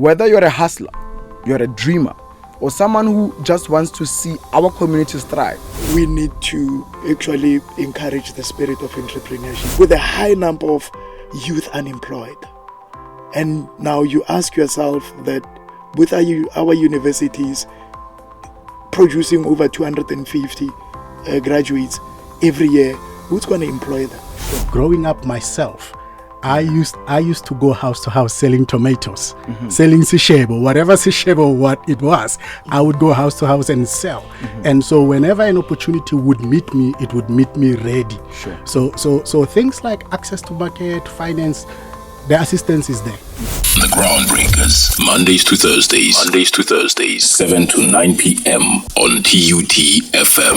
Whether you're a hustler, you're a dreamer, or someone who just wants to see our communities thrive, we need to actually encourage the spirit of entrepreneurship with a high number of youth unemployed. And now you ask yourself that with our universities producing over 250 graduates every year, who's going to employ them? Growing up myself, I used to go house to house selling tomatoes, selling sishebo, whatever sishebo what it was. I would go house to house and sell. And so whenever an opportunity would meet me, it would meet me ready. Sure. So things like access to market, finance, the assistance is there. The Groundbreakers, Mondays to Thursdays, 7 to 9 p.m. on TUTFM.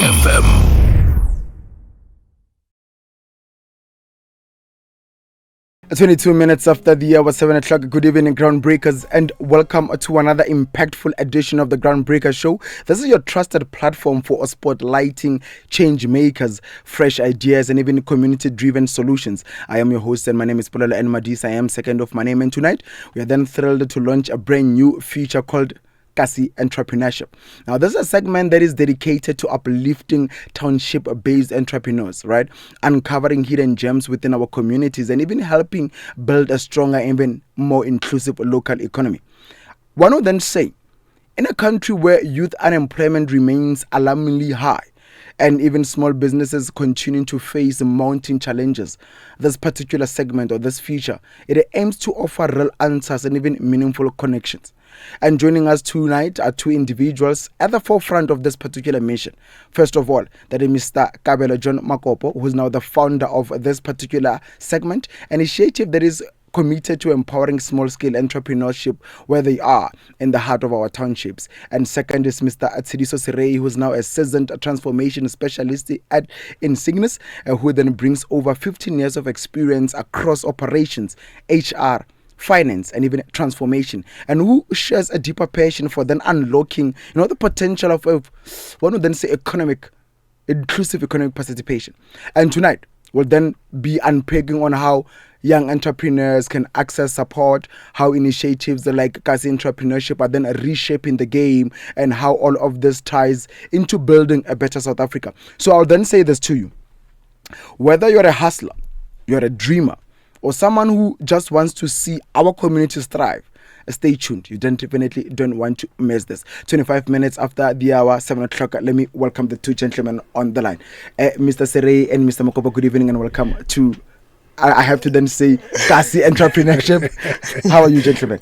22 minutes after the hour, 7 o'clock. Good evening, Groundbreakers, and welcome to another impactful edition of the Groundbreaker Show. This is your trusted platform for spotlighting change makers, fresh ideas, and even community-driven solutions. I am your host, and my name is Polelo N. Madisa. I am second of my name, and tonight we are then thrilled to launch a brand new feature called Kasi Entrepreneurship. Now, this is a segment that is dedicated to uplifting township-based entrepreneurs, right? Uncovering hidden gems within our communities and even helping build a stronger, even more inclusive local economy. One would then say, in a country where youth unemployment remains alarmingly high, and even small businesses continue to face mounting challenges, this particular segment or this feature, it aims to offer real answers and even meaningful connections. And joining us tonight are two individuals at the forefront of this particular mission. First of all, that is Mr. Kabelo J Makopo, who is now the founder of this particular segment, an initiative that is committed to empowering small-scale entrepreneurship where they are in the heart of our townships. And second is Mr. Serei, who is now a seasoned transformation specialist at Insignis, who then brings over 15 years of experience across operations, HR, finance, and even transformation, and who shares a deeper passion for then unlocking, the potential of one would then say inclusive economic participation. And tonight we'll then be unpacking on how young entrepreneurs can access support, how initiatives like Kasi Entrepreneurship are then reshaping the game, and how all of this ties into building a better South Africa. So I'll then say this to you. Whether you're a hustler, you're a dreamer, or someone who just wants to see our communities thrive, stay tuned. You definitely don't want to miss this. 25 minutes after the hour, 7 o'clock, let me welcome the two gentlemen on the line. Mr. Serei and Mr. Makopo, good evening and welcome to, I have to then say, Kasi Entrepreneurship. How are you, gentlemen?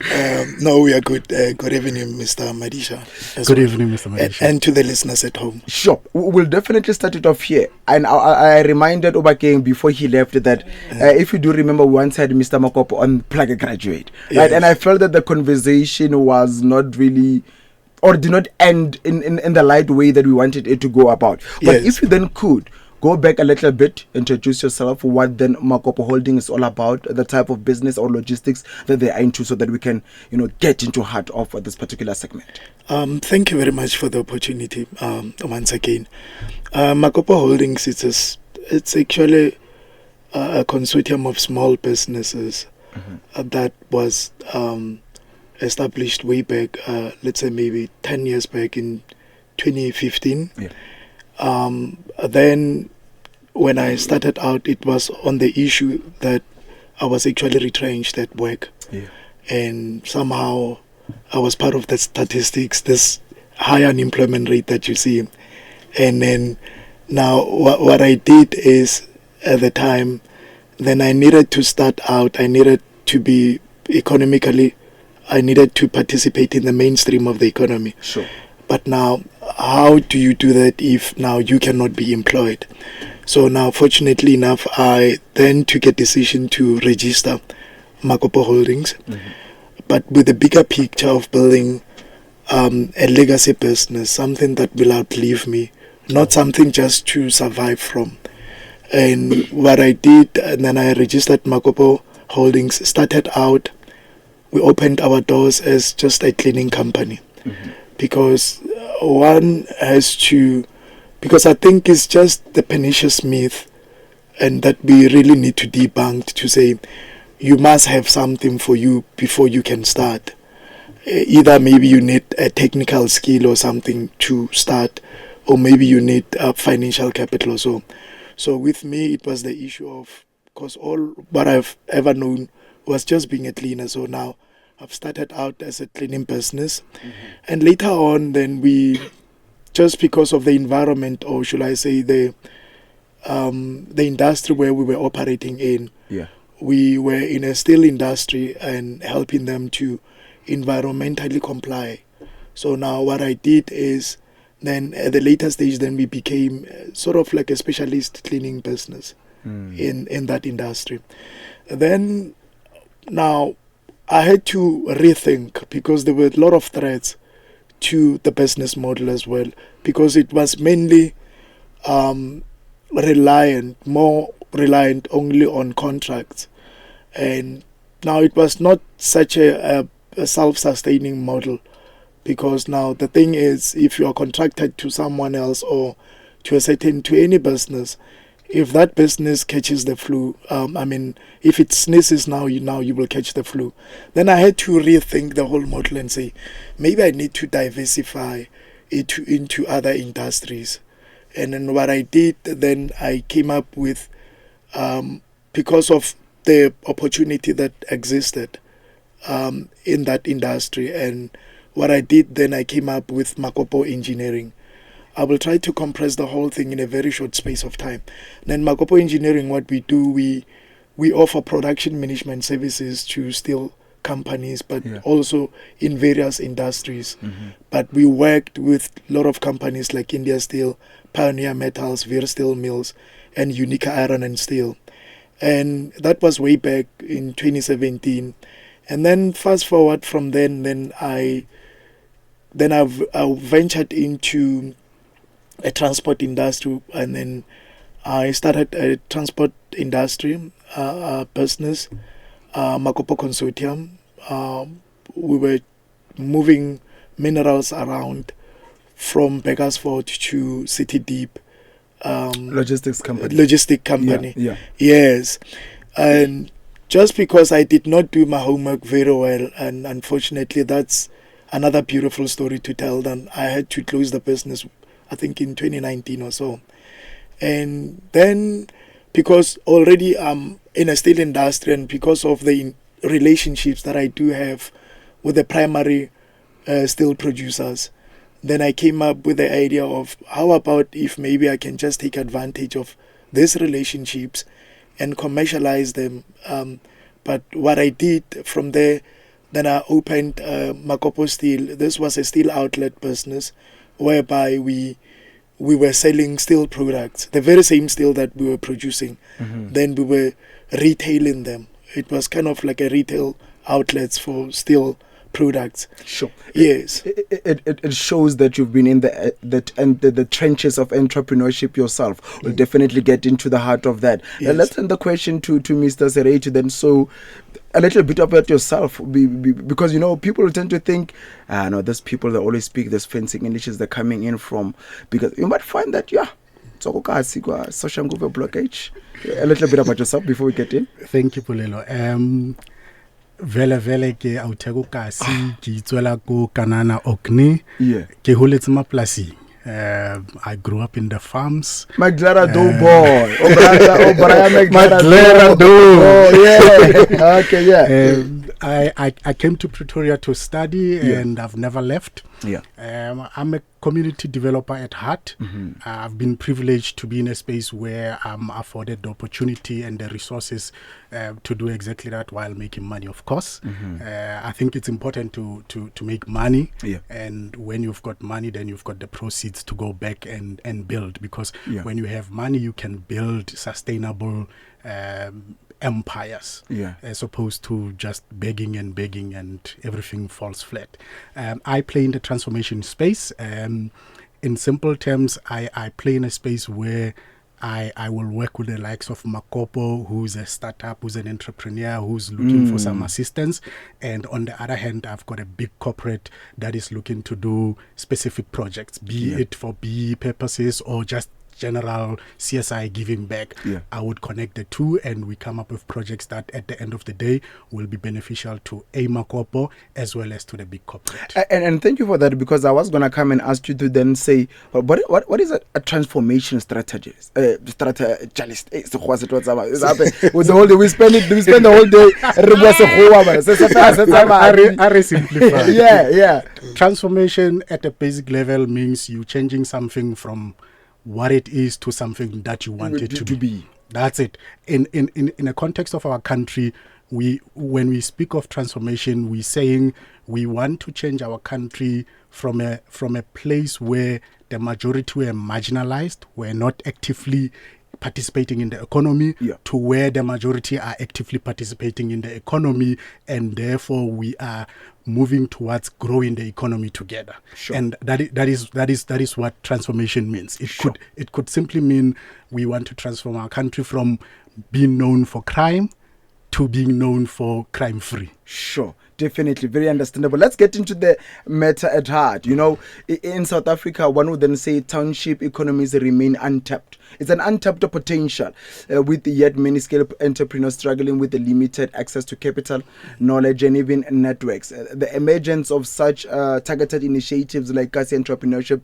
No, we are good. Good evening, Mr. Madisa. Good evening, Mr. Madisa. And to the listeners at home. Sure. We'll definitely start it off here. And I reminded Obakeng before he left that if you do remember, we once had Mr. Makopo on Plug a Graduate. Right? Yes. And I felt that the conversation was not really, or did not end in the light way that we wanted it to go about. But Yes. if you then could go back a little bit, introduce yourself, what then Makopo Holdings is all about, the type of business or logistics that they are into, so that we can, get into heart of this particular segment. Thank you very much for the opportunity once again. Makopo Holdings, it's actually a consortium of small businesses that was established way back, let's say maybe 10 years back in 2015. Yeah. Then when I started out, it was on the issue that I was actually retrenched at work. Yeah. And somehow I was part of the statistics, this high unemployment rate that you see. And then now what I did is, at the time, then I needed to start out, I needed to be economically, I needed to participate in the mainstream of the economy. Sure. But now, how do you do that if now you cannot be employed? So now, fortunately enough, I then took a decision to register Makopo Holdings, but with a bigger picture of building a legacy business, something that will outlive me, not something just to survive from. And what I did, and then I registered Makopo Holdings, started out, we opened our doors as just a cleaning company. Because one has to, because I think it's just the pernicious myth, and that we really need to debunk, to say you must have something for you before you can start. either maybe you need a technical skill or something to start, or maybe you need financial capital or so. So with me, it was the issue of, because all what I've ever known was just being a cleaner. So now I've started out as a cleaning business. And later on, then we, just because of the environment, or should I say the industry where we were operating in, we were in a steel industry and helping them to environmentally comply. So now what I did is, then at the later stage, then we became sort of like a specialist cleaning business in that industry. Then now I had to rethink, because there were a lot of threats to the business model as well, because it was mainly more reliant only on contracts. And now it was not such a self-sustaining model, because now the thing is, if you are contracted to someone else or to any business, if that business catches the flu, if it sneezes now you will catch the flu. Then I had to rethink the whole model and say, maybe I need to diversify it into other industries. And then what I did, then I came up with, because of the opportunity that existed in that industry, and what I did, then I came up with Makopo Engineering. I will try to compress the whole thing in a very short space of time. Then Makopo Engineering, what we do, we offer production management services to steel companies, but also in various industries. But we worked with a lot of companies like India Steel, Pioneer Metals, Veer Steel Mills, and Unica Iron and Steel. And that was way back in 2017. And then fast forward from then I ventured into a transport industry, and then I started a transport industry business, Makopo Consortium. We were moving minerals around from Bakersford to City Deep. Logistic company. Yes. And just because I did not do my homework very well, and unfortunately that's another beautiful story to tell, then I had to close the business, I think in 2019 or so. And then, because already I'm in a steel industry, and because of the relationships that I do have with the primary steel producers, then I came up with the idea of, how about if maybe I can just take advantage of these relationships and commercialize them. But what I did from there, then I opened Makopo Steel. This was a steel outlet business whereby we were selling steel products, the very same steel that we were producing. Then we were retailing them. It was kind of like a retail outlets for steel products. Sure. Yes. It shows that you've been in the trenches of entrepreneurship yourself. We'll definitely get into the heart of that. Yes. Let's send the question to Mr. Serechi then. So a little bit about yourself, because people tend to think, no, those people that always speak this fancy English they're coming in from, because you might find that social blockage. A little bit about yourself before we get in. Thank you, Polelo. Vele ke autego kasi ke itswela ko Kanana Okni ke holetse maplasi. I grew up in the farms. Magdalena do boy. Magdalena do. Oh yeah. Okay, yeah. I came to Pretoria to study, and I've never left. I'm a community developer at heart. I've been privileged to be in a space where I'm afforded the opportunity and the resources to do exactly that while making money, of course. I think it's important to make money. And when you've got money, then you've got the proceeds to go back and build. Because when you have money, you can build sustainable empires, as opposed to just begging and everything falls flat. I play in the transformation space. In simple terms, I play in a space where I will work with the likes of Makopo, who's a startup, who's an entrepreneur, who's looking for some assistance. And on the other hand, I've got a big corporate that is looking to do specific projects, be it for BE purposes or just general CSI giving back. Yeah. I would connect the two, and we come up with projects that at the end of the day will be beneficial to a Makopo as well as to the big corporate. And thank you for that, because I was going to come and ask you to then say, well, what is a transformation strategist? Strategist. With the whole day, we spend the whole day. I simplify. Yeah. Transformation at a basic level means you changing something from what it is to something that you want it to be. That's it. In a context of our country, when we speak of transformation, we're saying we want to change our country from a place where the majority were marginalized, were not actively participating in the economy, to where the majority are actively participating in the economy, and therefore we are moving towards growing the economy together. Sure. And that is what transformation means. It could simply mean we want to transform our country from being known for crime to being known for crime-free. Sure, definitely, very understandable. Let's get into the matter at heart. You know, in South Africa, one would then say township economies remain untapped. It's an untapped potential, with yet many scale entrepreneurs struggling with the limited access to capital, knowledge, and even networks. The emergence of such targeted initiatives like Kasi Entrepreneurship,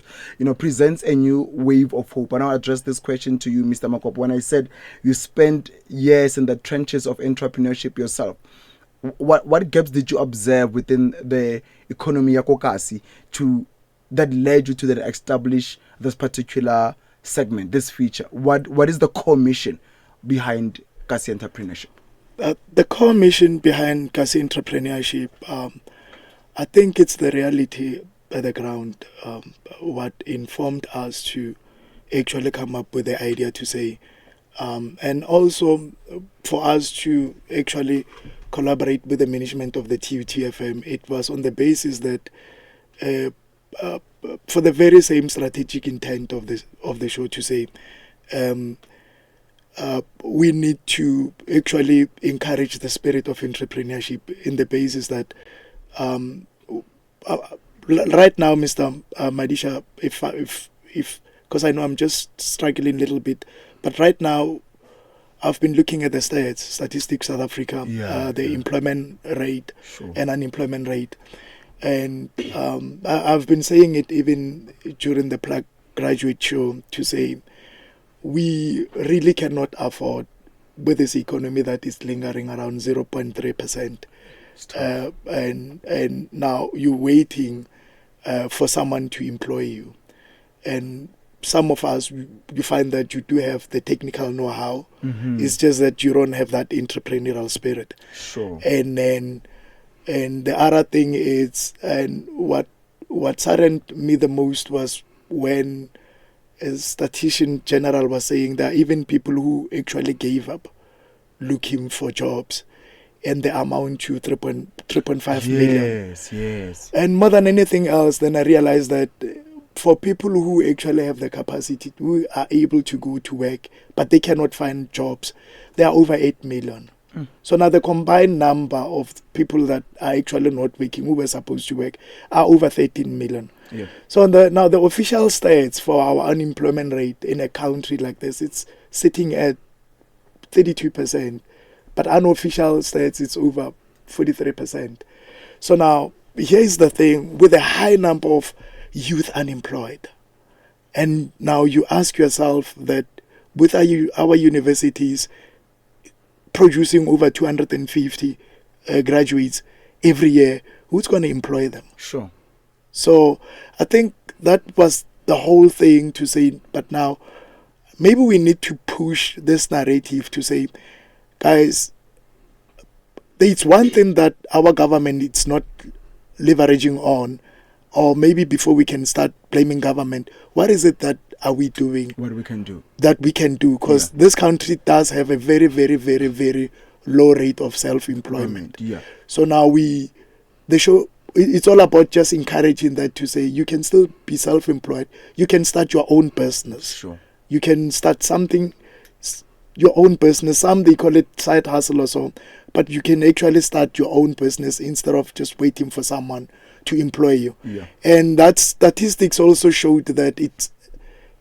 presents a new wave of hope. And I'll address this question to you, Mr. Makopo. When I said you spent years in the trenches of entrepreneurship yourself, what gaps did you observe within the economy ya Kasi that led you to then establish this particular segment, this feature? What is the core mission behind Kasi Entrepreneurship? The core mission behind Kasi Entrepreneurship, I think it's the reality at the ground, what informed us to actually come up with the idea to say, and also for us to actually collaborate with the management of the TUTFM. It was on the basis that for the very same strategic intent of the show to say, we need to actually encourage the spirit of entrepreneurship in the basis that right now, Mr. Madisa, if because I know I'm just struggling a little bit, but right now I've been looking at the statistics South Africa, the employment rate and unemployment rate. And I've been saying it even during the Black Graduate Show to say we really cannot afford, with this economy that is lingering around 0.3%. And now you're waiting for someone to employ you. And some of us, you find that you do have the technical know-how. Mm-hmm. It's just that you don't have that entrepreneurial spirit. Sure. And the other thing is, and what saddened me the most was when a statistician general was saying that even people who actually gave up looking for jobs, and the amount to 3.5 million. Yes. And more than anything else, then I realized that for people who actually have the capacity, who are able to go to work, but they cannot find jobs, there are over 8 million. So now the combined number of people that are actually not working, who were supposed to work, are over 13 million. Yeah. So now the official stats for our unemployment rate in a country like this, it's sitting at 32%. But unofficial stats, it's over 43%. So now, here's the thing, with a high number of youth unemployed, and now you ask yourself that with our universities producing over 250 graduates every year, who's going to employ them? Sure. So I think that was the whole thing to say, but now maybe we need to push this narrative to say, guys, it's one thing that our government is not leveraging on, or maybe before we can start blaming government, what is it that are we doing? What we can do. That we can do, because this country does have a very, very, very, very low rate of self-employment. Yeah. So now the show, it's all about just encouraging that to say you can still be self-employed. You can start your own business. Sure. You can start something, your own business. Some they call it side hustle or so, but you can actually start your own business instead of just waiting for someone to employ you. Yeah. And that statistics also showed that it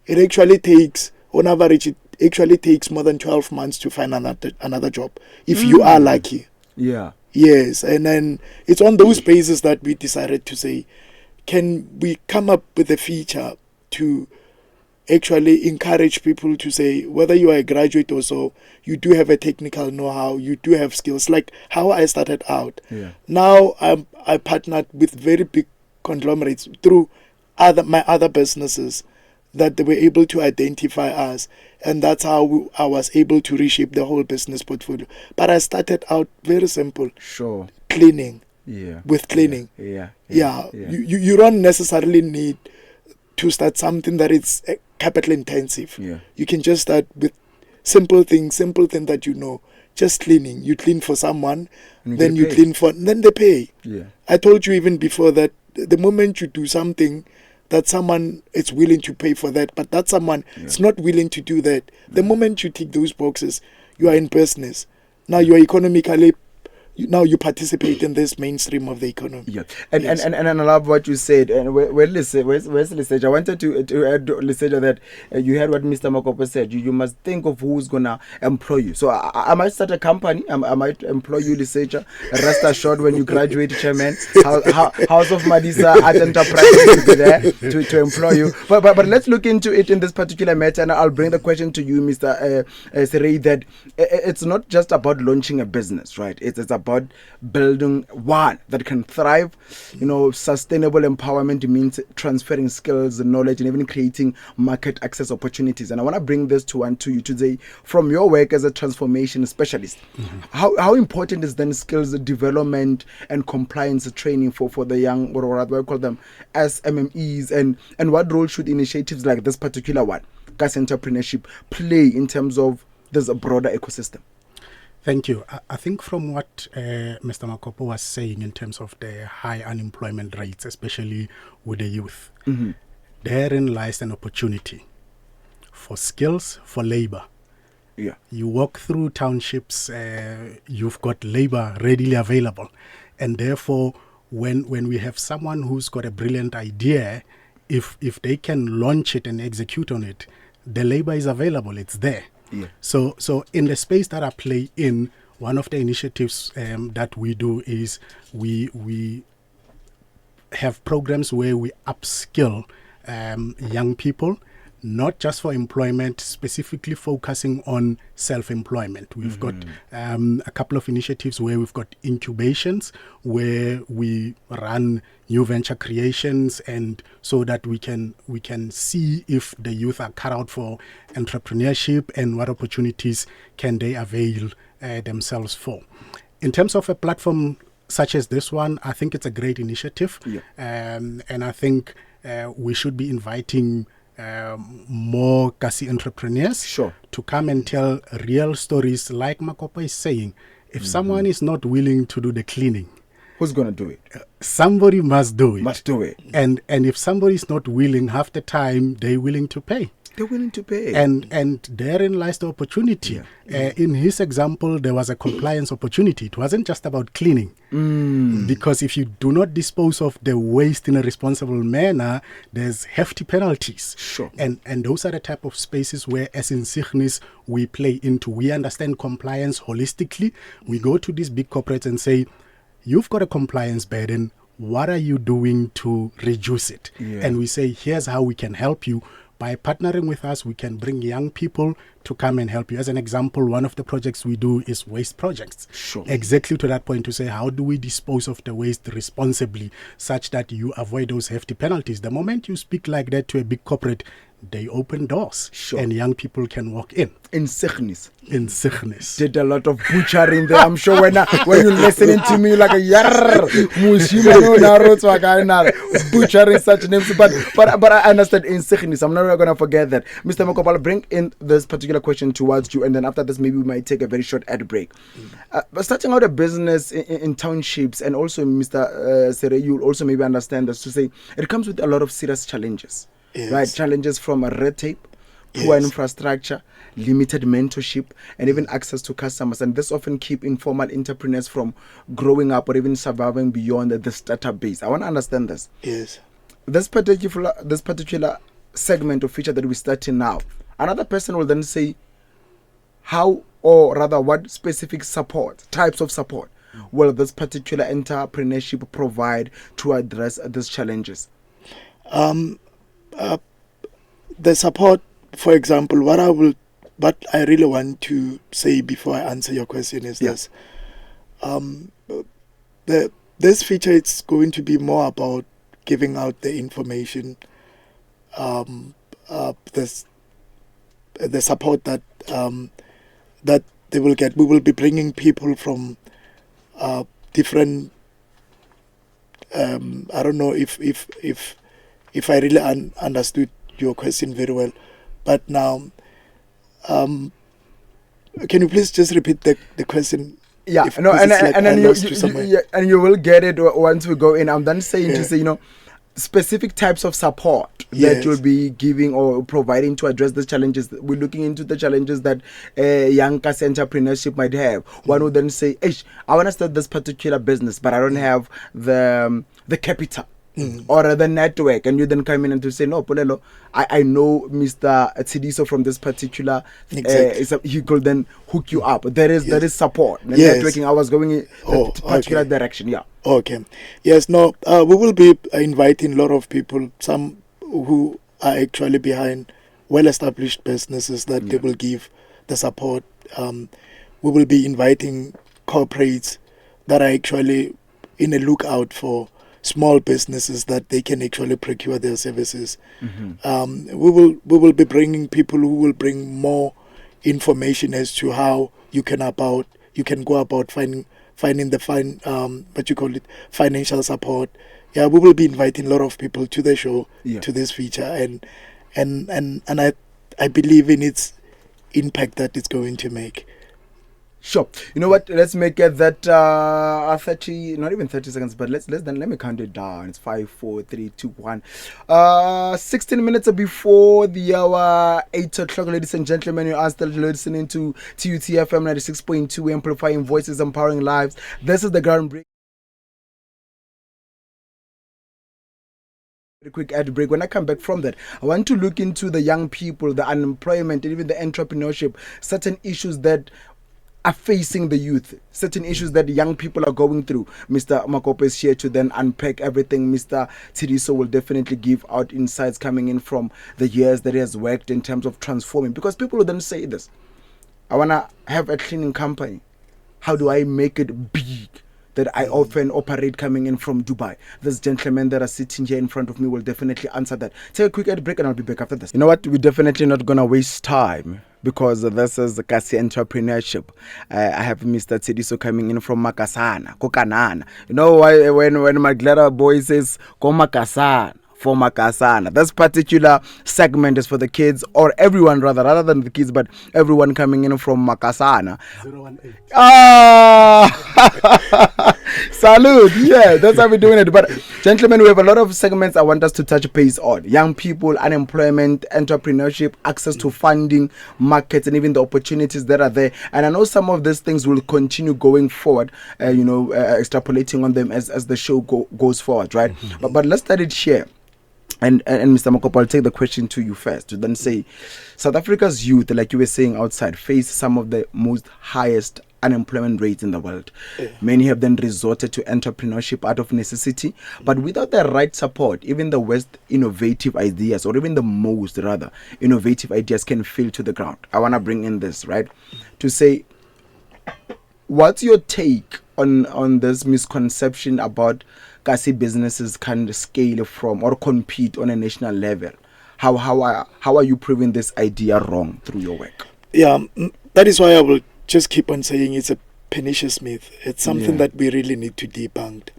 actually takes on average, it actually takes more than 12 months to find another job, if you are lucky. Yeah. Yes, and then it's on those bases that we decided to say, can we come up with a feature to actually encourage people to say, whether you are a graduate or so, you do have a technical know-how, you do have skills, like how I started out. Yeah. Now I partnered with very big conglomerates through my other businesses that they were able to identify us, and that's how I was able to reshape the whole business portfolio. But I started out very simple. Sure. Cleaning. Yeah. With cleaning. Yeah. You don't necessarily need to start something that is capital intensive. Yeah. You can just start with simple things that you know. Just cleaning. You clean for someone, then you clean for, then they pay. Yeah. I told you even before that the moment you do something that someone is willing to pay for that, but that someone is not willing to do that, the moment you tick those boxes, you are in business. Now you are economically, now you participate in this mainstream of the economy. Yeah, and I love what you said. And where's Liseja? I wanted to add, Liseja, that you heard what Mr. Makopo said. You must think of who's gonna employ you. So I might start a company. I might employ you, Liseja. Rest assured, when you graduate, Chairman, House of Madisa Art Enterprises will be there to employ you. But let's look into it in this particular matter, and I'll bring the question to you, Mr. Serei, that it's not just about launching a business, right? It's about building one that can thrive. Sustainable empowerment means transferring skills, knowledge, and even creating market access opportunities. And I want to bring this to you today from your work as a transformation specialist. How important is then skills development and compliance training for the young, or rather I call them SMMEs, and what role should initiatives like this particular one, Kasi Entrepreneurship, play in terms of this broader ecosystem? Thank you. I think from what Mr. Makopo was saying in terms of the high unemployment rates, especially with the youth, therein lies an opportunity for skills, for labor. Yeah. You walk through townships, you've got labor readily available. And therefore, when we have someone who's got a brilliant idea, if they can launch it and execute on it, the labor is available, it's there. Yeah. So in the space that I play in, one of the initiatives that we do is we have programs where we upskill young people, not just for employment, specifically focusing on self-employment. We've got a couple of initiatives where we've got incubations, where we run new venture creations, and so that we can see if the youth are cut out for entrepreneurship and what opportunities can they avail themselves for. In terms of a platform such as this one, I think it's a great initiative. Yeah. And I think we should be inviting more Kasi entrepreneurs to come and tell real stories. Like Makopo is saying, if someone is not willing to do the cleaning, who's going to do it? Somebody must do it. Must do it. And if somebody is not willing, half the time they're willing to pay. They're willing to pay. And therein lies the opportunity. In his example, there was a compliance opportunity. It wasn't just about cleaning. Because if you do not dispose of the waste in a responsible manner, there's hefty penalties. Sure. And those are the type of spaces where, as in Signis, we play into. We understand compliance holistically. We go to these big corporates and say, you've got a compliance burden. What are you doing to reduce it? Yeah. And we say, here's how we can help you. By partnering with us, we can bring young people to come and help you. As an example, one of the projects we do is waste projects. Sure. Exactly to that point, to say, how do we dispose of the waste responsibly such that you avoid those hefty penalties? The moment you speak like that to a big corporate, they open doors. Sure. And young people can walk in. In Signis. Did a lot of butchering there. I'm sure when you're listening to me, you're like, butchering such names. But I understand in Signis. I'm not going to forget that. Mr. Makopo, I'll bring in this particular question towards you, and then after this, maybe we might take a very short ad break. But starting out a business in townships, and also, Mr. Serei, you'll also maybe understand this, to say it comes with a lot of serious challenges. Yes. Right? Challenges from red tape, poor infrastructure, limited mentorship, and even access to customers. And this often keep informal entrepreneurs from growing up or even surviving beyond the startup base. I want to understand this. Yes. This particular segment of feature that we're starting now, Another person will then say, how, or rather, what specific support, types of support will this particular entrepreneurship provide to address these challenges? The support, for example, what I really want to say before I answer your question is this. This feature, it's going to be more about giving out the information, the support that that they will get. We will be bringing people from different. I don't know if I really understood your question very well, but now, can you please just repeat the question? Yeah, no, and then you will get it once we go in. I'm then saying to say, specific types of support that you'll be giving or providing to address the challenges. We're looking into the challenges that young Kasi Entrepreneurship might have. One would then say, I want to start this particular business, but I don't have the capital. Or the network, and you then come in and to say, no, Polelo, I know Mr. Tsidiso from this particular, he could then hook you up. There is support. The networking, I was going in that particular direction, Okay. Yes, no, we will be inviting a lot of people, some who are actually behind well-established businesses that they will give the support. We will be inviting corporates that are actually in a lookout for small businesses that they can actually procure their services. We will be bringing people who will bring more information as to how you can go about finding the financial support. We will be inviting a lot of people to the show, to this feature, and I believe in its impact that it's going to make. Sure. You know what? Let's make it that 30, not even 30 seconds, but let me count it down. It's 5, 4, 3, 2, 1. 16 minutes before the hour 8 o'clock, ladies and gentlemen. You are still listening to TUTFM 96.2, amplifying voices, empowering lives. This is the ground break. A quick ad break. When I come back from that, I want to look into the young people, the unemployment, and even the entrepreneurship, certain issues that are facing the youth, certain issues that young people are going through. Mr. Makopo is here to then unpack everything. Mr. Tsidiso will definitely give out insights coming in from the years that he has worked in terms of transforming. Because people will then say this, I want to have a cleaning company. How do I make it big? That I often operate coming in from Dubai. This gentleman that are sitting here in front of me will definitely answer that. Take a quick ad break and I'll be back after this. You know what? We're definitely not going to waste time because this is the Kasi Entrepreneurship. I have Mr. Tsidiso coming in from Makasana, Kokanana. You know why when my glitter boy says, Ko Makasana. For Makasana. This particular segment is for the kids, or everyone rather than the kids, but everyone coming in from Makasana. 018. Salute. Yeah, that's how we're doing it. But gentlemen, we have a lot of segments I want us to touch base on. Young people, unemployment, entrepreneurship, access to funding, markets, and even the opportunities that are there. And I know some of these things will continue going forward, extrapolating on them as the show goes forward, right? But let's start it here. And Mr. Makopo, I'll take the question to you first to then say, South Africa's youth, like you were saying outside, face some of the most highest unemployment rates in the world. Many have then resorted to entrepreneurship out of necessity, but without the right support, even the worst innovative ideas, or even the most rather innovative ideas, can fall to the ground. I want to bring in this, right, to say, what's your take on this misconception about Kasi businesses can scale from or compete on a national level? How are you proving this idea wrong through your work? That is why I will just keep on saying it's a pernicious myth. It's something that we really need to debunk.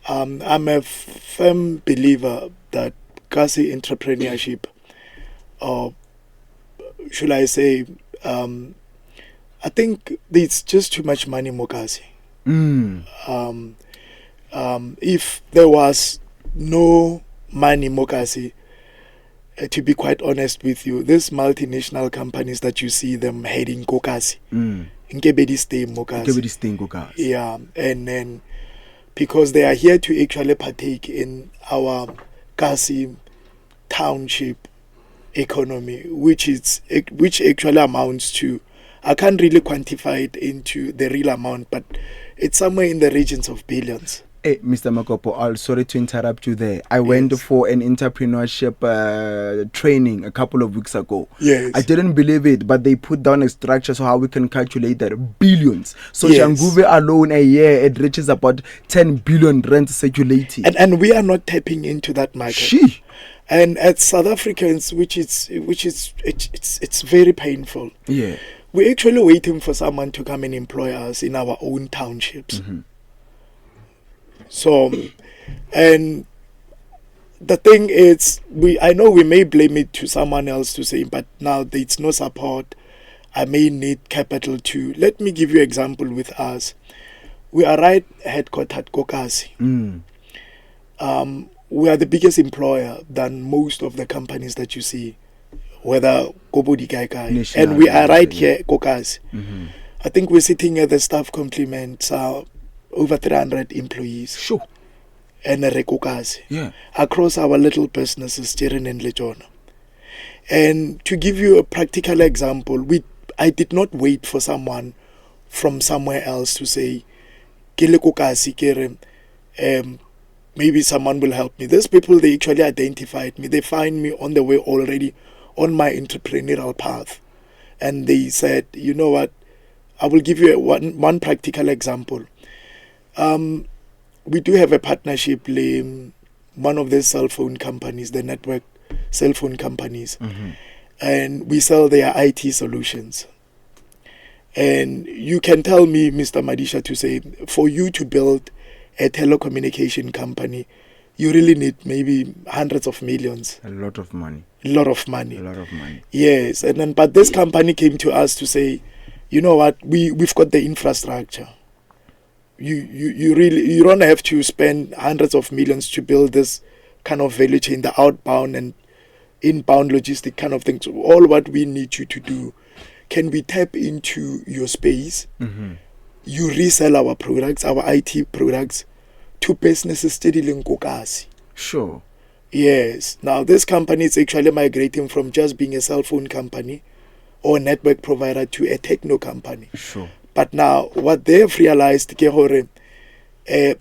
I'm a firm believer that Kasi Entrepreneurship, or should I say, I think there's just too much money, Mokasi. If there was no money, Mokasi, to be quite honest with you, these multinational companies that you see them heading Kokasi, Nkebedi stay Mokasi. Yeah, and then because they are here to actually partake in our Kasi Township economy, which actually amounts to, I can't really quantify it into the real amount, but it's somewhere in the regions of billions. Hey, Mr. Makopo, I'm sorry to interrupt you there. I went for an entrepreneurship training a couple of weeks ago. Yes. I didn't believe it, but they put down a structure so how we can calculate that billions. So Yes. Shanguve alone a year, it reaches about 10 billion rand circulating. And we are not tapping into that market. She. And as South Africans, it's very painful. Yeah. We're actually waiting for someone to come and employ us in our own townships. Mm-hmm. So, and the thing is, I know we may blame it to someone else to say, but now there's no support. I may need capital to. Let me give you an example with us. We are right headquartered Kokasi. We are the biggest employer than most of the companies that you see, whether Kobodi Kaikai. And we are right here, Kokasi. Mm-hmm. I think we're sitting at the staff complement, over 300 employees. Sure. And a Rekokasi. Yeah. Across our little businesses, Tirin and Lejona. And to give you a practical example, I did not wait for someone from somewhere else to say, Kele Kokasi, maybe someone will help me. These people, they actually identified me. They find me on the way already on my entrepreneurial path. And they said, you know what, I will give you one practical example. We do have a partnership with one of the cell phone companies, the network cell phone companies. Mm-hmm. And we sell their IT solutions. And you can tell me, Mr. Madisa, to say, for you to build a telecommunication company, you really need maybe hundreds of millions. A lot of money. A lot of money. A lot of money. Yes. And then, but this company came to us to say, you know what, we've got the infrastructure. You don't have to spend hundreds of millions to build this kind of value chain, the outbound and inbound logistic kind of things. All what we need you to do, can we tap into your space? Mm-hmm. You resell our products, our IT products, to businesses steadily in Kokasi. Sure. Yes. Now this company is actually migrating from just being a cell phone company or a network provider to a techno company. Sure. But now, what they've realized, there are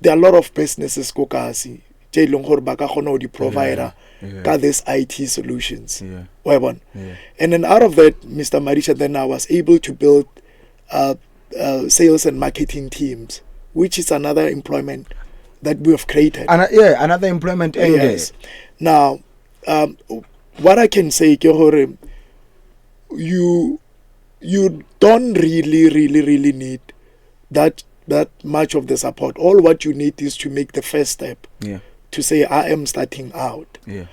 a lot of businesses, Kokasi, the provider, got these IT solutions. Yeah. Yeah. And then out of that, Mr. Marisha, then I was able to build sales and marketing teams, which is another employment that we have created. Another employment angle. Yes. Now, what I can say, you don't really need that much of the support. All what you need is to make the first step. Yeah. To say, I am starting out. Yeah.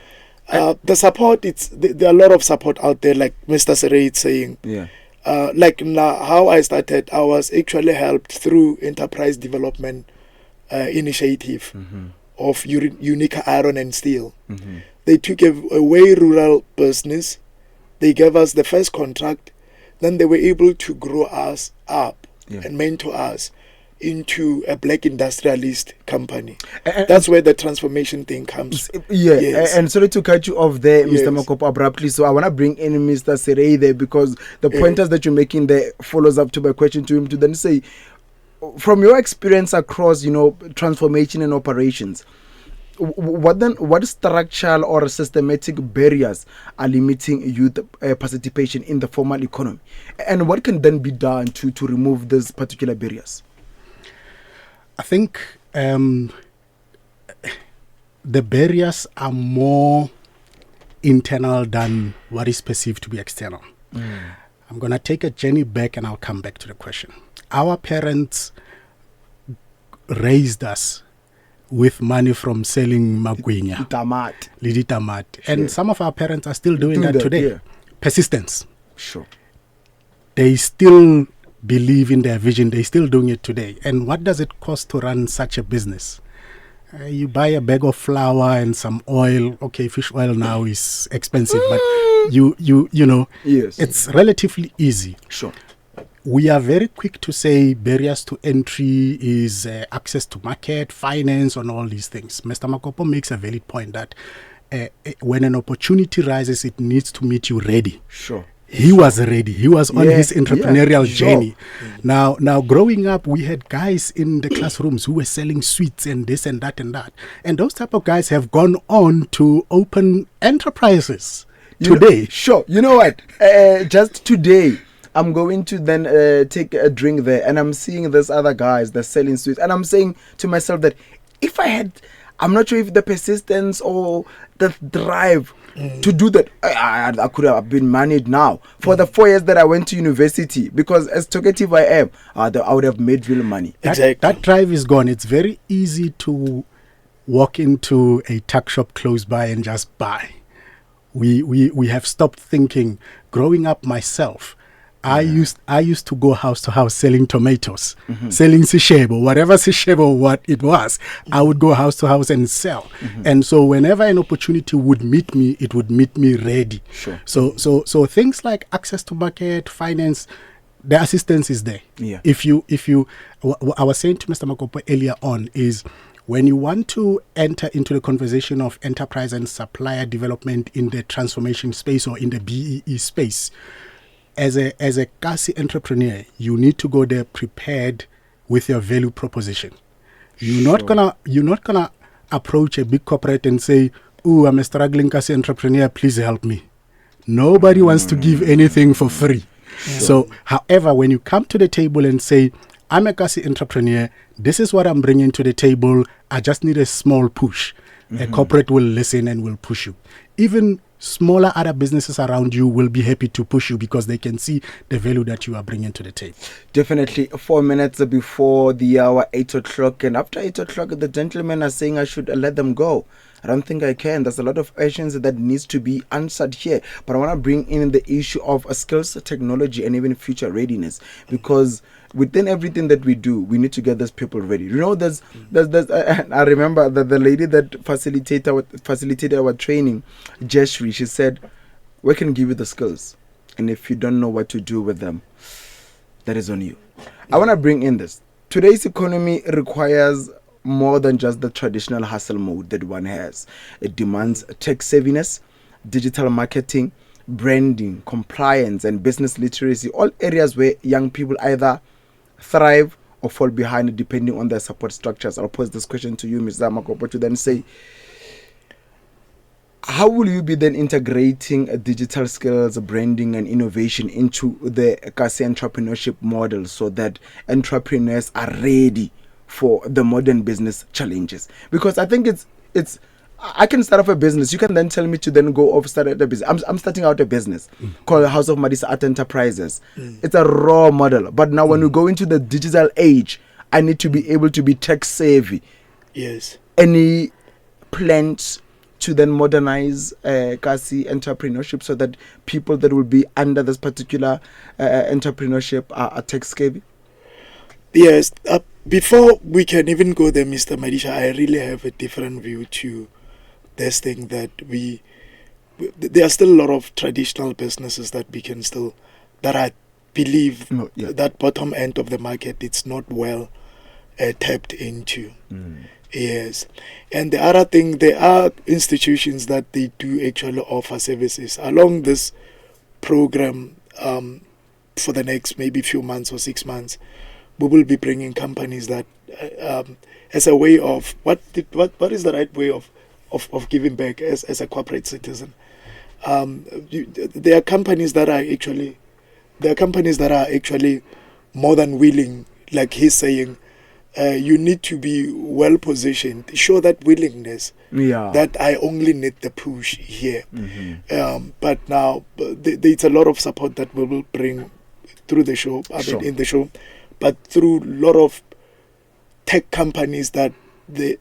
The support, there are a lot of support out there, like Mr. Sere is saying. Yeah. Like now, how I started, I was actually helped through enterprise development initiative of Unique Iron and Steel. Mm-hmm. They took a way rural business. They gave us the first contract. Then they were able to grow us up and mentor us into a black industrialist company. That's where the transformation thing comes. Yeah, yes. And sorry to cut you off there, Yes. Mr. Makopo, abruptly. So I want to bring in Mr. Sere there because the pointers that you're making there follows up to my question to him to then say, from your experience across, transformation and operations, what structural or systematic barriers are limiting youth participation in the formal economy? And what can then be done to remove these particular barriers? I think the barriers are more internal than what is perceived to be external. I'm going to take a journey back and I'll come back to the question. Our parents raised us with money from selling magwinya, lidi tamat. And some of our parents are still doing that today. Yeah. Persistence. Sure. They still believe in their vision. They're still doing it today. And what does it cost to run such a business? You buy a bag of flour and some oil. Okay, fish oil now is expensive, but you know, yes, it's relatively easy. Sure. We are very quick to say barriers to entry is access to market, finance, and all these things. Mr. Makopo makes a valid point that when an opportunity rises, it needs to meet you ready. Sure. He was ready. He was on his entrepreneurial journey. Sure. Now, growing up, we had guys in the classrooms who were selling sweets and this and that and that. And those type of guys have gone on to open enterprises today. Sure. You know what? Just today, I'm going to then take a drink there, and I'm seeing these other guys that's selling sweets, and I'm saying to myself that if I had, I'm not sure if the persistence or the drive to do that, I could have been married now for the 4 years that I went to university, because as talkative I am, I would have made real money. That drive is gone. It's very easy to walk into a tuck shop close by and just buy. We have stopped thinking. Growing up myself, I used to go house to house selling tomatoes, selling sishebo, whatever sishebo what it was. I would go house to house and sell. And so whenever an opportunity would meet me, it would meet me ready. Sure. So things like access to market, finance, the assistance is there. Yeah. If you I was saying to Mr. Makopo earlier on is, when you want to enter into the conversation of enterprise and supplier development in the transformation space or in the BEE space, as a Kasi entrepreneur, you need to go there prepared with your value proposition. You're not gonna approach a big corporate and say, "Oh, I'm a struggling Kasi entrepreneur, please help me." Nobody wants to give anything for free. So, however, when you come to the table and say, "I'm a Kasi entrepreneur, this is what I'm bringing to the table, I just need a small push," a corporate will listen and will push you. Even smaller other businesses around you will be happy to push you because they can see the value that you are bringing to the table. Definitely. 4 minutes before the hour, 8 o'clock. And after 8 o'clock, the gentlemen are saying I should let them go. I don't think I can. There's a lot of questions that needs to be answered here. But I want to bring in the issue of skills, technology, and even future readiness. Because within everything that we do, we need to get those people ready. You know, there's I remember that the lady that facilitated our training, Jeshri, she said, "We can give you the skills. And if you don't know what to do with them, that is on you." I want to bring in this. Today's economy requires more than just the traditional hustle mode that one has. It demands tech savviness, digital marketing, branding, compliance, and business literacy, all areas where young people either thrive or fall behind depending on their support structures. I'll pose this question to you, Mr. Makopo, to then say, how will you be then integrating digital skills, branding, and innovation into the Kasi entrepreneurship model so that entrepreneurs are ready for the modern business challenges? Because I think it's I can start off a business. You can then tell me to then go off start a business. I'm starting out a business called House of Madisa Art Enterprises. It's a raw model. But now when we go into the digital age, I need to be able to be tech savvy. Yes. Any plans to then modernize Kasi entrepreneurship so that people that will be under this particular entrepreneurship are tech savvy? Yes. Before we can even go there, Mr. Madisa, I really have a different view to this thing that there are still a lot of traditional businesses that we can still, that I believe that bottom end of the market, it's not well tapped into. Yes. And the other thing, there are institutions that they do actually offer services along this program. For the next maybe few months or 6 months, we will be bringing companies that as a way of what is the right way of giving back as a corporate citizen. There are companies that are actually more than willing, like he's saying, you need to be well positioned, show that willingness that I only need the push here. But now there's a lot of support that we will bring through the show, in the show, but through a lot of tech companies that they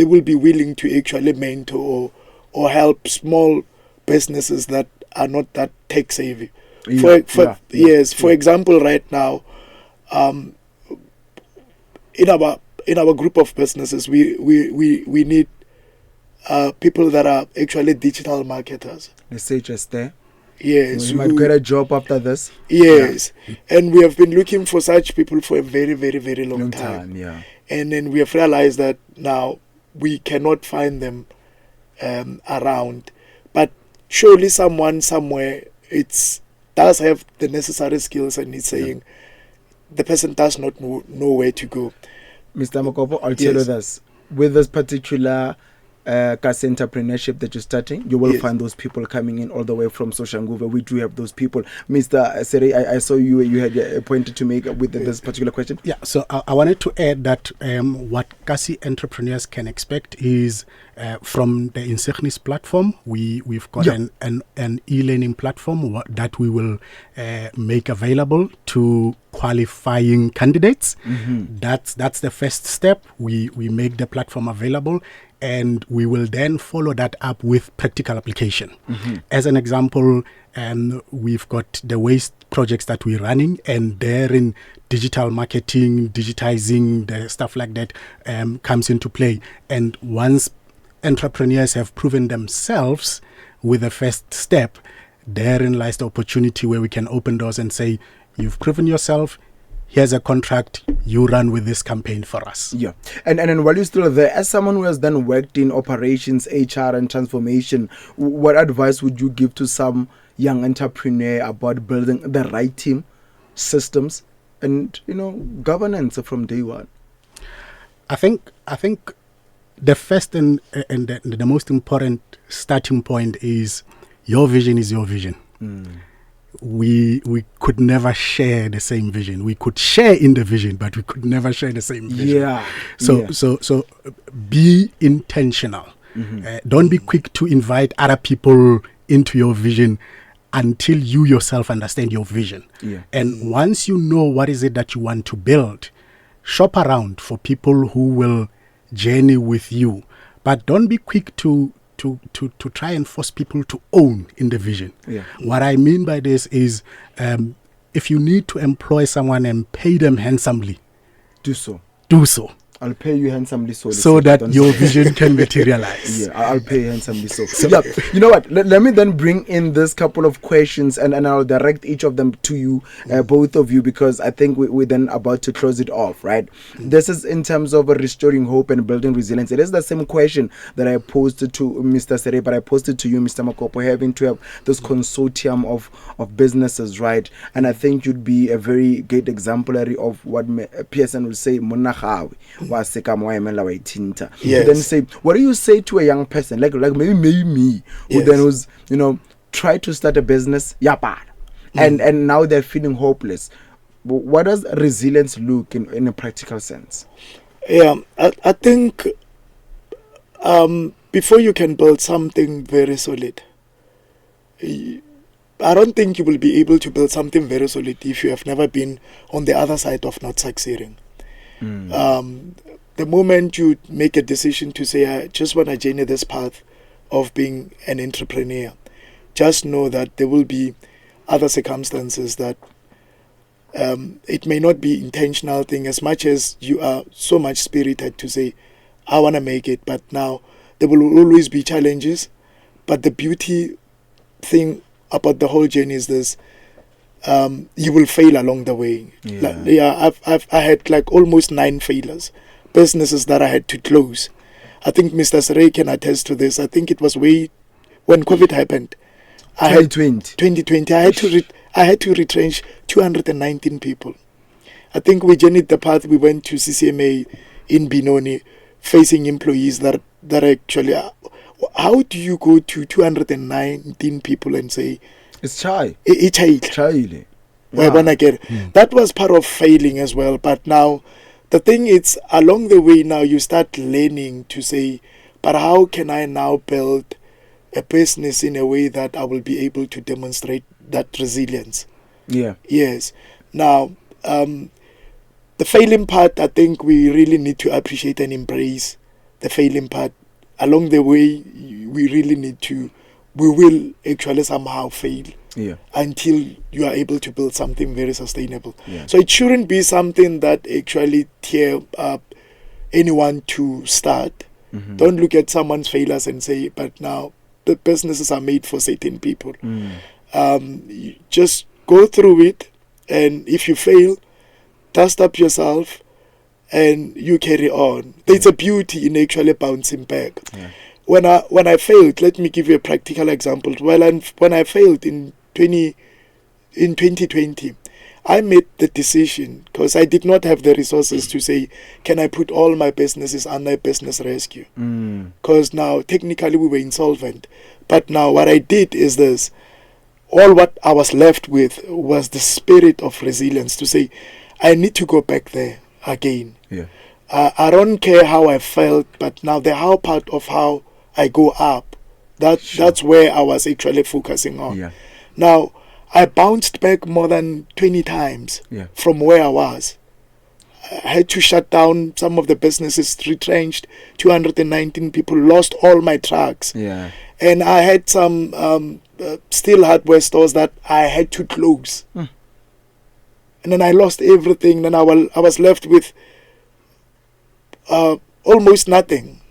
will be willing to actually mentor or help small businesses that are not that tech savvy. For example, right now, in our group of businesses, we need people that are actually digital marketers. The say just there. Yes, you might get a job after this. Yes, and we have been looking for such people for a very, very, very long time. Yeah, and then we have realized that now we cannot find them around. But surely someone somewhere does have the necessary skills and is saying the person does not know where to go. Mr. Makopo, I'll tell you this. With this particular Kasi Entrepreneurship that you're starting, you will find those people coming in all the way from Soshanguve. We do have those people. Mr. Sere, I saw you had a point to make with this particular question. Yeah, so I wanted to add that what Kasi entrepreneurs can expect is from the Insignis platform, we've got an e-learning platform that we will make available to qualifying candidates. That's the first step. We make the platform available, and we will then follow that up with practical application. As an example, we've got the waste projects that we're running, and there in digital marketing, digitizing, the stuff like that comes into play. And once entrepreneurs have proven themselves with the first step, therein lies the opportunity where we can open doors and say, you've proven yourself, here's a contract, you run with this campaign for us. Yeah. And then while you're still there, as someone who has then worked in operations, HR and transformation, what advice would you give to some young entrepreneur about building the right team, systems, and governance from day one? I think the first and the most important starting point is your vision is your vision. We could never share the same vision. We could share in the vision, but we could never share the same vision. So be intentional. Don't be quick to invite other people into your vision until you yourself understand your vision. And once you know what is it that you want to build, shop around for people who will journey with you. But don't be quick to try and force people to own in the vision. What I mean by this is if you need to employ someone and pay them handsomely, do so. I'll pay you handsomely so that your vision can materialize. I'll pay handsomely so. You know what? Let me then bring in this couple of questions and I'll direct each of them to you, both of you, because I think we're then about to close it off, right? This is in terms of restoring hope and building resilience. It is the same question that I posed to Mr. Sere, but I posted to you, Mr. Makopo, having to have this consortium of businesses, right? And I think you'd be a very great exemplary of what Pearson will say, Monahawi. Yes. Then say, what do you say to a young person like maybe me who then was try to start a business and now they're feeling hopeless? What does resilience look in a practical sense? I think before you can build something very solid, I don't think you will be able to build something very solid if you have never been on the other side of not succeeding. The moment you make a decision to say, I just want to journey this path of being an entrepreneur, just know that there will be other circumstances that it may not be intentional thing as much as you are so much spirited to say, I want to make it, but now there will always be challenges. But the beauty thing about the whole journey is this, you will fail along the way. I had like almost 9 failures, businesses that I had to close. I think Mr. Sere can attest to this. I think it was when COVID happened. 2020. I had to retrench 219 people. I think we journeyed the path. We went to CCMA in Benoni, facing employees that actually. How do you go to 219 people and say? It's child. That was part of failing as well. But now, the thing is, along the way now, you start learning to say, but how can I now build a business in a way that I will be able to demonstrate that resilience? Yes. Now, the failing part, I think we really need to appreciate and embrace the failing part. Along the way, we will actually somehow fail until you are able to build something very sustainable. So it shouldn't be something that actually tear up anyone to start. Don't look at someone's failures and say, but now the businesses are made for certain people. You just go through it, and if you fail, dust up yourself and you carry on. There's a beauty in actually bouncing back. when I failed, let me give you a practical example. When I failed in 2020, I made the decision, because I did not have the resources to say, can I put all my businesses under business rescue? Because now technically we were insolvent. But now what I did is this. All what I was left with was the spirit of resilience to say, I need to go back there again. Yeah. I don't care how I felt, but now the how part of how I go up, that's where I was actually focusing on. Yeah. Now, I bounced back more than 20 times from where I was. I had to shut down some of the businesses, retrenched 219 people, lost all my trucks. Yeah. And I had some steel hardware stores that I had to close. And then I lost everything. Then I was left with almost nothing.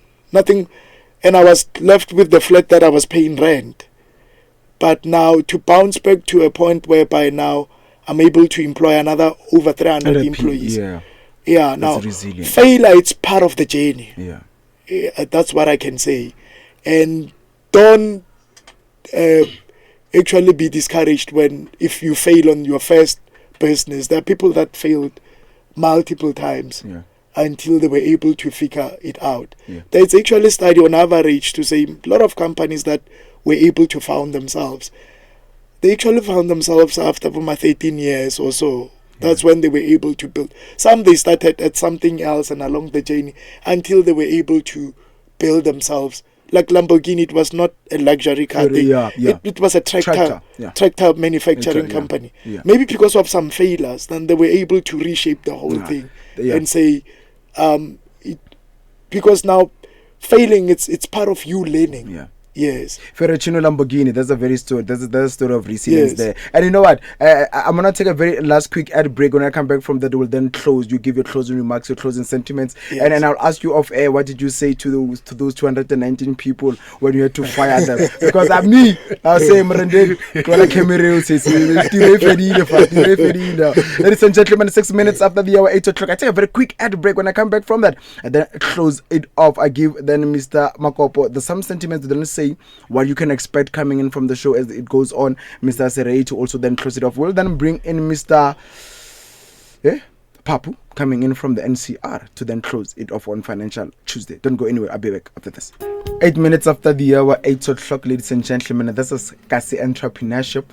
And I was left with the flat that I was paying rent. But now to bounce back to a point whereby now I'm able to employ another over 300 employees. Yeah, now failure, it's part of the journey. Yeah. That's what I can say. And don't actually be discouraged if you fail on your first business. There are people that failed multiple times until they were able to figure it out. There's actually a study on average to say a lot of companies that were able to found themselves, they actually found themselves after 13 years or so. That's when they were able to build. Some they started at something else and along the journey until they were able to build themselves. Like Lamborghini, it was not a luxury car. It was a tractor manufacturing company. Maybe because of some failures, then they were able to reshape the whole thing and say, because now failing, it's part of you learning. Yes. Ferracino Lamborghini, that's a story of resilience there. And you know what? I'm going to take a very last quick ad break. When I come back from that, we'll then close. You give your closing remarks, your closing sentiments. And then I'll ask you off air, what did you say to those 219 people when you had to fire them? Because I'll say, ladies and gentlemen, 6 minutes after the hour, 8 o'clock. I take a very quick ad break. When I come back from that, and then close it off, I give then Mr. Makopo some sentiments to then say what you can expect coming in from the show as it goes on. Mr. Serei to also then close it off. We'll then bring in Mr. Papu coming in from the NCR to then close it off on Financial Tuesday. Don't go anywhere. I'll be back after this. 8 minutes after the hour, 8 o'clock, ladies and gentlemen. This is Kasi Entrepreneurship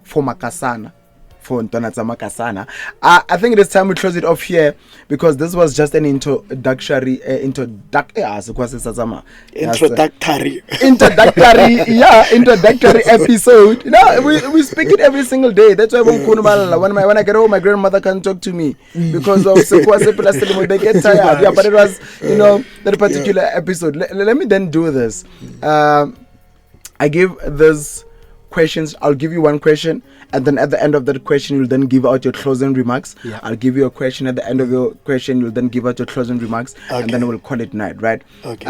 for Makasana. For Makasana. I think it is time we close it off here because this was just an introductory episode. We speak it every single day. That's why when I get home, my grandmother can't talk to me because of they get tired. Yeah, but it was that particular episode. Let me then do this. I give this questions. I'll give you one question, and then at the end of that question, you'll then give out your closing remarks. I'll give you a question. At the end of your question, you'll then give out your closing remarks, and then we'll call it night, right? Okay.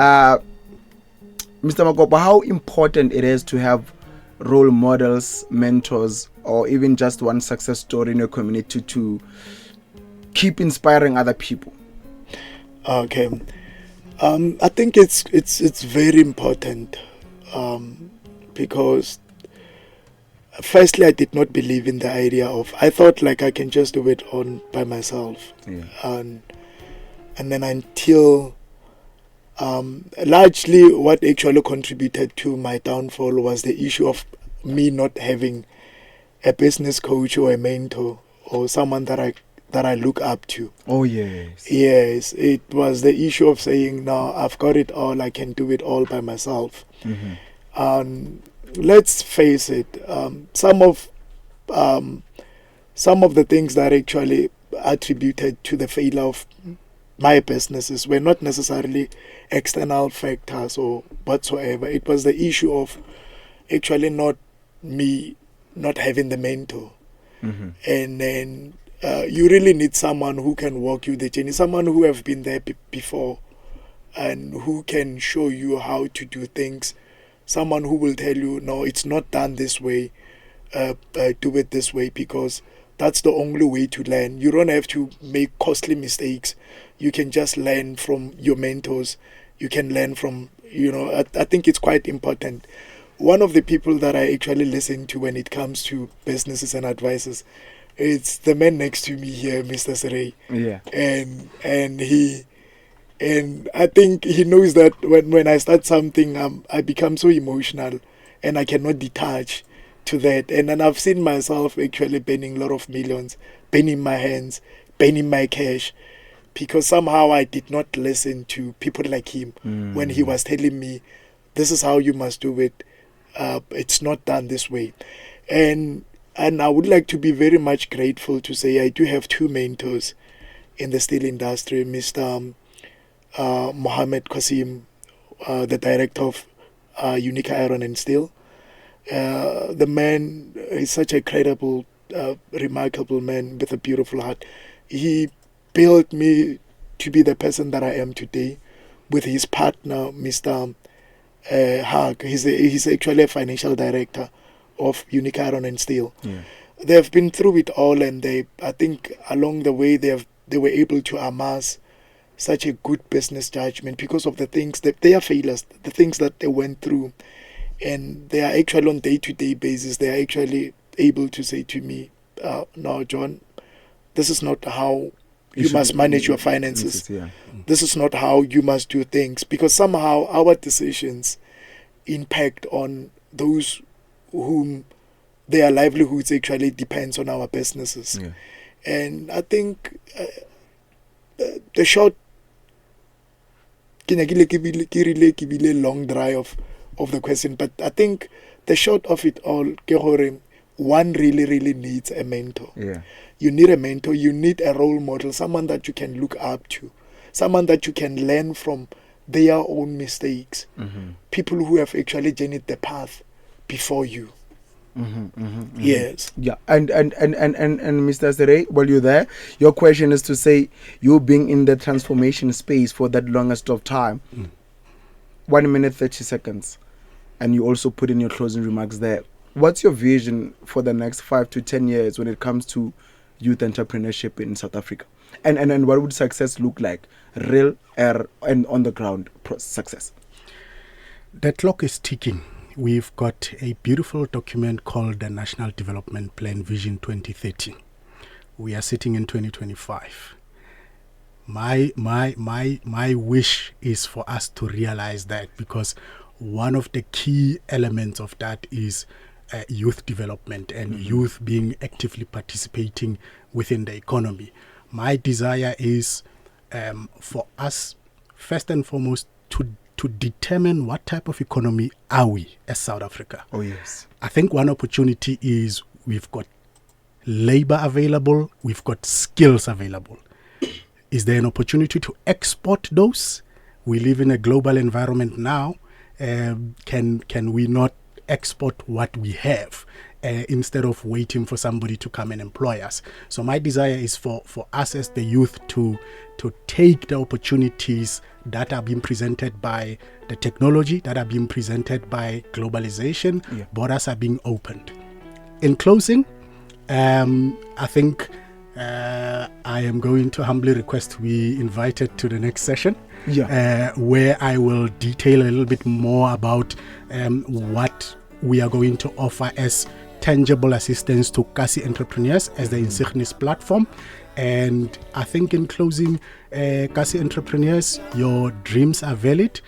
Mr. Makopo, how important it is to have role models, mentors, or even just one success story in your community to keep inspiring other people? Okay. I think it's very important because firstly, I did not believe in the idea I thought like I can just do it on by myself. And then until largely what actually contributed to my downfall was the issue of me not having a business coach or a mentor or someone that I look up to. Oh, yes. Yes, it was the issue of saying, no, I've got it all, I can do it all by myself. Let's face it, some of the things that actually attributed to the failure of my businesses were not necessarily external factors or whatsoever. It was the issue of actually not having the mentor. And then you really need someone who can walk you the journey, someone who have been there before and who can show you how to do things. Someone who will tell you, no, it's not done this way, do it this way, because that's the only way to learn. You don't have to make costly mistakes. You can just learn from your mentors. You can learn from I think it's quite important. One of the people that I actually listen to when it comes to businesses and advices, it's the man next to me here, Mr. Saray. Yeah. And I think he knows that when I start something, I become so emotional and I cannot detach to that. And then I've seen myself actually burning a lot of millions, burning my hands, burning my cash, because somehow I did not listen to people like him when he was telling me, this is how you must do it. It's not done this way. And I would like to be very much grateful to say I do have two mentors in the steel industry, Mr. Mohammed Qasim, the director of Unica Iron and Steel. The man is such a credible, remarkable man with a beautiful heart. He built me to be the person that I am today with his partner, Mr. Hag. He's actually a financial director of Unica Iron and Steel. Yeah. They have been through it all, and I think along the way they were able to amass such a good business judgment because of the things that they are failures, the things that they went through. And they are actually on day-to-day basis, they are actually able to say to me, no, John, this is not how you must manage your finances. Yeah. This is not how you must do things, because somehow our decisions impact on those whom their livelihoods actually depends on our businesses. Yeah. And I think the short long drive of the question, but I think the short of it all, one really needs a mentor. Yeah. You need a mentor, you need a role model, someone that you can look up to, someone that you can learn from their own mistakes, people who have actually journeyed the path before you. Yes. Yeah. And Mr. Sere, while you're there, your question is to say, you being in the transformation space for that longest of time, 1 minute 30 seconds, and you also put in your closing remarks there. What's your vision for the next 5 to 10 years when it comes to youth entrepreneurship in South Africa? And what would success look like? Real, and on the ground success. The clock is ticking. We've got a beautiful document called the National Development Plan Vision 2030. We are sitting in 2025. My wish is for us to realize that, because one of the key elements of that is youth development and youth being actively participating within the economy. My desire is for us, first and foremost, to determine what type of economy are we as South Africa. Oh, yes. I think one opportunity is we've got labor available, we've got skills available. Is there an opportunity to export those? We live in a global environment now. Can we not export what we have instead of waiting for somebody to come and employ us? So my desire is for us as the youth to take the opportunities that are being presented by the technology, that are being presented by globalization. Yeah. Borders are being opened. In closing, I think I am going to humbly request to be invited to the next session, where I will detail a little bit more about what we are going to offer as tangible assistance to Kasi entrepreneurs as the Insignis platform. And I think in closing, Kasi entrepreneurs, your dreams are valid.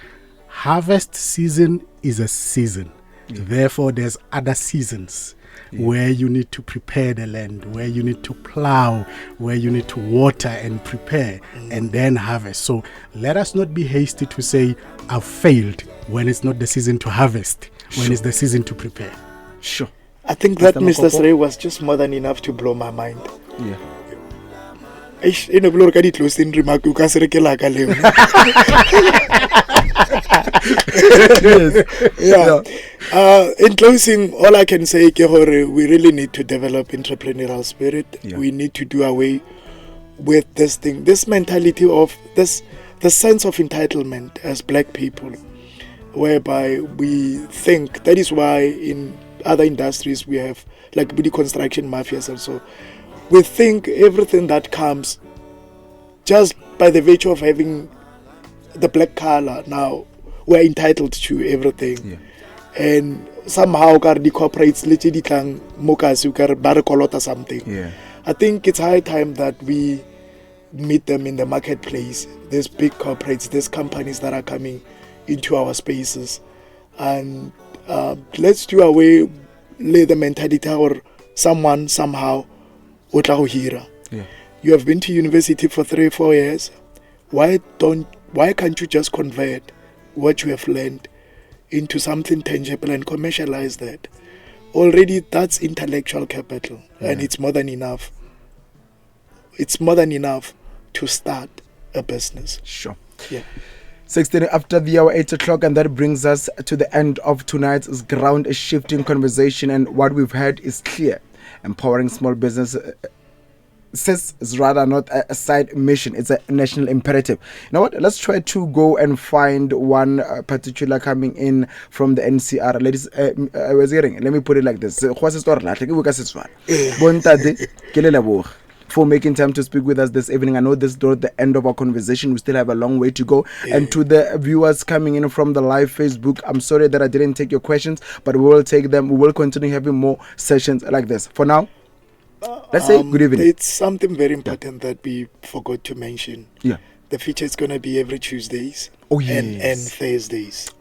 Harvest season is a season. Therefore, there's other seasons where you need to prepare the land, where you need to plow, where you need to water and prepare and then harvest. So let us not be hasty to say, I've failed, when it's not the season to harvest, when it's the season to prepare. Sure. I think that Mr. Mr. Sray was just more than enough to blow my mind. Yeah. In closing, all I can say, we really need to develop entrepreneurial spirit. Yeah. We need to do away with this mentality of the sense of entitlement as black people, whereby we think, that is why in other industries we have, like the construction mafias also, we think everything that comes just by the virtue of having the black color. Now, we're entitled to everything. Yeah. And somehow the corporates literally can mokas kolota something. Yeah. I think it's high time that we meet them in the marketplace. There's big corporates, there's companies that are coming into our spaces, and let's do away with the mentality or someone somehow hira. Yeah. You have been to university for 3-4 years. Why can't you just convert what you have learned into something tangible and commercialize that? Already that's intellectual capital, and it's more than enough. It's more than enough to start a business. Sure. Yeah. 16 after the hour, 8 o'clock, and that brings us to the end of tonight's ground shifting conversation. And what we've heard is clear: empowering small business is rather not a side mission, it's a national imperative. You know what? Let's try to go and find one particular coming in from the NCR. Ladies, I was hearing, let me put it like this: for making time to speak with us this evening. I know this is not the end of our conversation. We still have a long way to go. And to the viewers coming in from the live Facebook, I'm sorry that I didn't take your questions, but we will take them. We will continue having more sessions like this. For now, let's say good evening. It's something very important that we forgot to mention. Yeah. The feature is going to be every Tuesdays and Thursdays.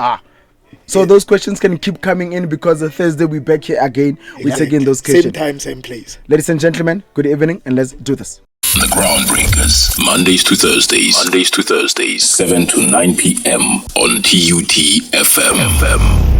So those questions can keep coming in, because the Thursday we're back here again. We're taking those questions. Same time, same place. Ladies and gentlemen, good evening, and let's do this. The Groundbreakers, Mondays to Thursdays, 7 to 9 p.m. on TUTFM.